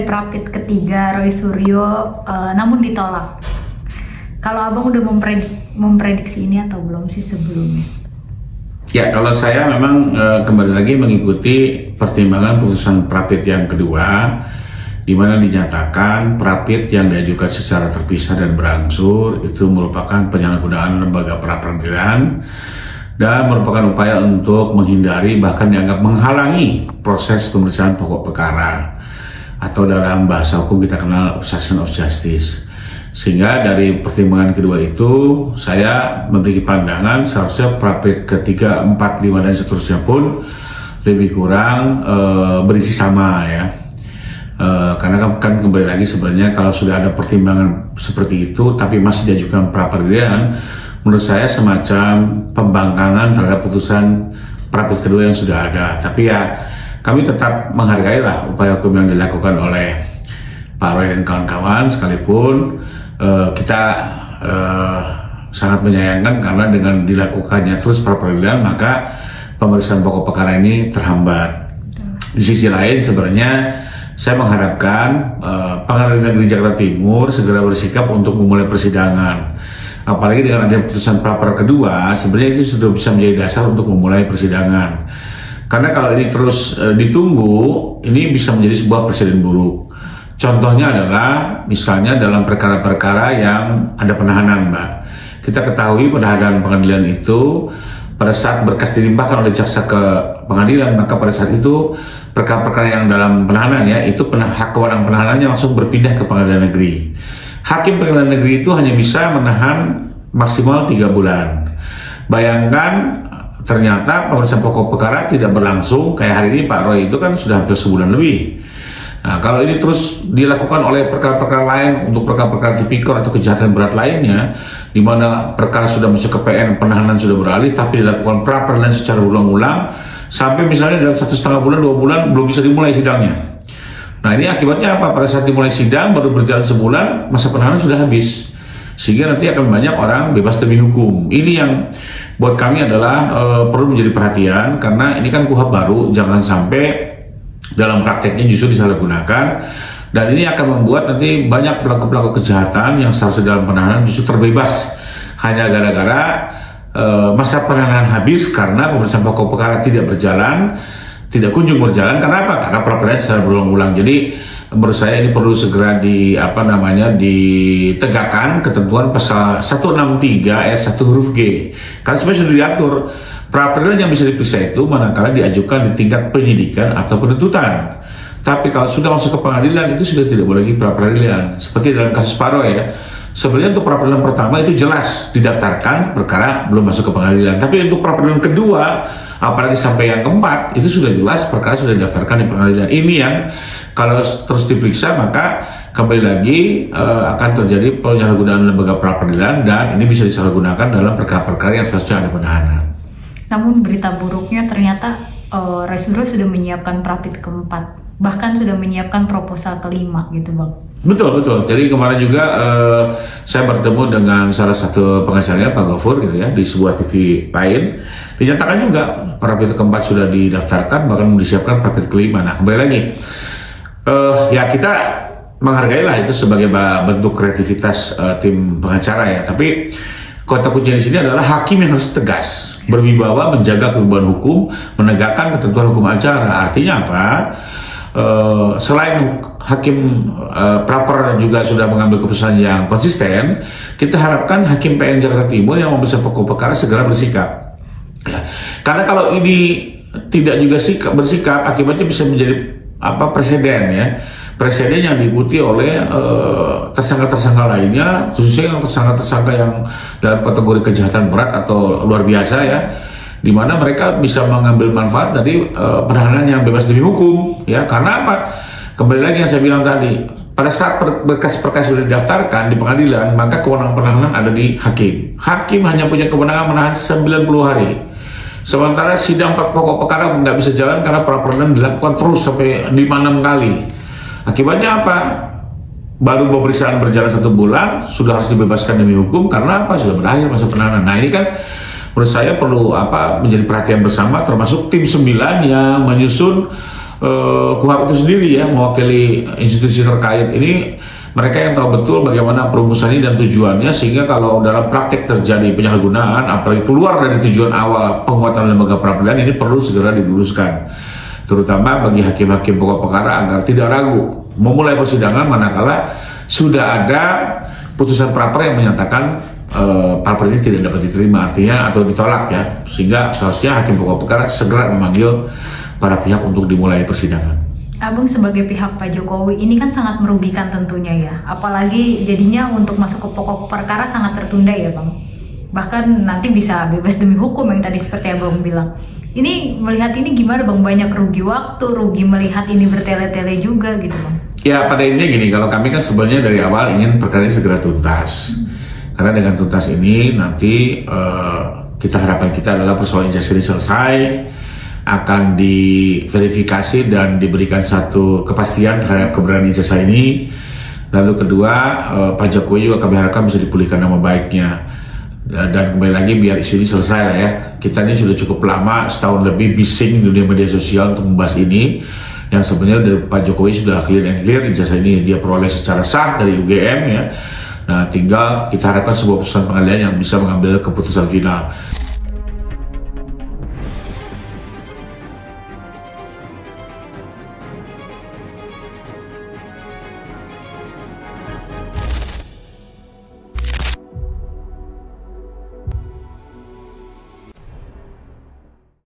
Prapit ketiga Roy Suryo, namun ditolak. Kalau abang udah memprediksi ini atau belum sih sebelumnya? Ya, kalau saya memang kembali lagi mengikuti pertimbangan putusan Prapit yang kedua, di mana dinyatakan Prapit yang diajukan secara terpisah dan berangsur itu merupakan penyalahgunaan lembaga pra-peradilan dan merupakan upaya untuk menghindari bahkan dianggap menghalangi proses pemeriksaan pokok perkara, atau dalam bahasa hukum kita kenal obstruction of justice. Sehingga dari pertimbangan kedua itu saya memiliki pandangan seharusnya Prapit ketiga, 4, 5 dan seterusnya pun lebih kurang berisi sama ya. Karena kan kembali lagi sebenarnya kalau sudah ada pertimbangan seperti itu tapi masih diajukan pra-peradilan, menurut saya semacam pembangkangan terhadap putusan Prapit kedua yang sudah ada. Tapi ya kami tetap menghargai lah upaya hukum yang dilakukan oleh Pak Roy dan kawan-kawan, sekalipun kita sangat menyayangkan karena dengan dilakukannya terus pra-peradilan maka pemeriksaan pokok perkara ini terhambat. Di sisi lain sebenarnya saya mengharapkan Pengadilan Negeri Jakarta Timur segera bersikap untuk memulai persidangan. Apalagi dengan adanya putusan pra-peradilan kedua, sebenarnya itu sudah bisa menjadi dasar untuk memulai persidangan. Karena kalau ini terus ditunggu, ini bisa menjadi sebuah presiden buruk. Contohnya adalah misalnya dalam perkara-perkara yang ada penahanan, Mbak. Kita ketahui penahanan pengadilan itu pada saat berkas dilimpahkan oleh jaksa ke pengadilan, maka pada saat itu perkara-perkara yang dalam penahanan ya, itu hak kewenangan penahanannya langsung berpindah ke pengadilan negeri. Hakim pengadilan negeri itu hanya bisa menahan maksimal 3 bulan. Bayangkan ternyata pemeriksaan pokok perkara tidak berlangsung, kayak hari ini Pak Roy itu kan sudah hampir sebulan lebih. Nah, kalau ini terus dilakukan oleh perkara-perkara lain untuk perkara-perkara tipikor atau kejahatan berat lainnya, di mana perkara sudah masuk ke PN, penahanan sudah beralih, tapi dilakukan pra-peradilan secara ulang-ulang, sampai misalnya dalam 1,5 bulan, 2 bulan belum bisa dimulai sidangnya. Nah, ini akibatnya apa? Pada saat dimulai sidang baru berjalan sebulan, masa penahanan sudah habis, sehingga nanti akan banyak orang bebas demi hukum. Ini yang buat kami adalah perlu menjadi perhatian, karena ini kan KUHP baru, jangan sampai dalam prakteknya justru disalahgunakan, dan ini akan membuat nanti banyak pelaku-pelaku kejahatan yang seharusnya dalam penahanan justru terbebas hanya gara-gara masa penahanan habis karena pemeriksaan pokok perkara tidak kunjung berjalan. Karena apa? Karena pra-peradilan secara berulang-ulang. Jadi menurut saya ini perlu segera ditegakkan ketentuan pasal 163 ayat 1 huruf G. Karena sebenarnya sudah diatur pra-peradilan yang bisa diperiksa itu manakala diajukan di tingkat penyidikan atau penuntutan. Tapi kalau sudah masuk ke pengadilan itu sudah tidak boleh lagi pra-peradilan. Seperti dalam kasus Pak Roy ya. Sebenarnya untuk pra-peradilan pertama itu jelas didaftarkan perkara belum masuk ke pengadilan. Tapi untuk pra-peradilan kedua, apalagi sampai yang keempat, itu sudah jelas perkara sudah didaftarkan di pengadilan. Ini yang kalau terus diperiksa maka kembali lagi akan terjadi penyalahgunaan lembaga pra-peradilan, dan ini bisa disalahgunakan dalam perkara-perkara yang seharusnya ada penahanan. Namun berita buruknya ternyata Roy Suryo sudah menyiapkan Prapit keempat, bahkan sudah menyiapkan proposal kelima gitu Bang. Betul. Jadi kemarin juga saya bertemu dengan salah satu pengacaranya Pak Gofur gitu ya, di sebuah TV lain. Dinyatakan juga Prapit keempat sudah didaftarkan, bahkan disiapkan Prapit kelima. Nah, kembali lagi ya kita menghargai lah itu sebagai bentuk kreativitas tim pengacara ya. Tapi kata kunci di sini adalah hakim yang harus tegas, berwibawa, menjaga kewibawan hukum, menegakkan ketentuan hukum acara. Artinya apa? Selain hakim praper juga sudah mengambil keputusan yang konsisten, kita harapkan hakim PN Jakarta Timur yang memeriksa pokok perkara segera bersikap. Ya. Karena kalau ini tidak juga bersikap, akibatnya bisa menjadi presiden ya. Presiden yang diikuti oleh tersangka-tersangka lainnya, khususnya yang tersangka-tersangka yang dalam kategori kejahatan berat atau luar biasa ya, di mana mereka bisa mengambil manfaat dari penahanan yang bebas demi hukum ya. Karena apa? Kembali lagi yang saya bilang tadi, pada saat berkas-berkas sudah didaftarkan di pengadilan, maka kewenangan penahanan ada di hakim. Hakim hanya punya kewenangan menahan 90 hari. Sementara sidang pokok perkara nggak bisa jalan karena pra-peradilan dilakukan terus sampai 5-6 kali. Akibatnya apa? Baru pemeriksaan berjalan 1 bulan sudah harus dibebaskan demi hukum karena apa? Sudah berakhir masa penahanan. Nah, ini kan menurut saya perlu menjadi perhatian bersama, termasuk tim 9 yang menyusun KUHP itu sendiri ya, mewakili institusi terkait ini, mereka yang tahu betul bagaimana perumusan ini dan tujuannya, sehingga kalau dalam praktek terjadi penyalahgunaan, apalagi keluar dari tujuan awal penguatan lembaga peradilan, ini perlu segera diluruskan, terutama bagi hakim-hakim pokok perkara agar tidak ragu memulai persidangan manakala sudah ada putusan pra-pra yang menyatakan pra-pra ini tidak dapat diterima, artinya atau ditolak ya, sehingga seharusnya hakim pokok perkara segera memanggil para pihak untuk dimulai persidangan. Abang sebagai pihak Pak Jokowi ini kan sangat merugikan tentunya ya, apalagi jadinya untuk masuk ke pokok perkara sangat tertunda ya Bang. Bahkan nanti bisa bebas demi hukum yang tadi seperti Abang bilang. Ini melihat ini gimana Bang, banyak rugi waktu, rugi melihat ini bertele-tele juga gitu Bang. Ya pada intinya gini, kalau kami kan sebenarnya dari awal ingin perkara ini segera tuntas. Karena dengan tuntas ini nanti kita harapan kita adalah persoalan ijazah ini selesai, akan diverifikasi dan diberikan satu kepastian terhadap keberadaan ijazah ini. Lalu kedua, Pak Jokowi juga kami harapkan bisa dipulihkan nama baiknya. Dan kembali lagi biar isu ini selesai lah ya. Kita ini sudah cukup lama, setahun lebih bising di dunia media sosial untuk membahas ini. Yang sebenarnya dari Pak Jokowi sudah clear and clear, ijazah ini dia peroleh secara sah dari UGM ya. Nah tinggal kita harapkan sebuah putusan pengadilan yang bisa mengambil keputusan final.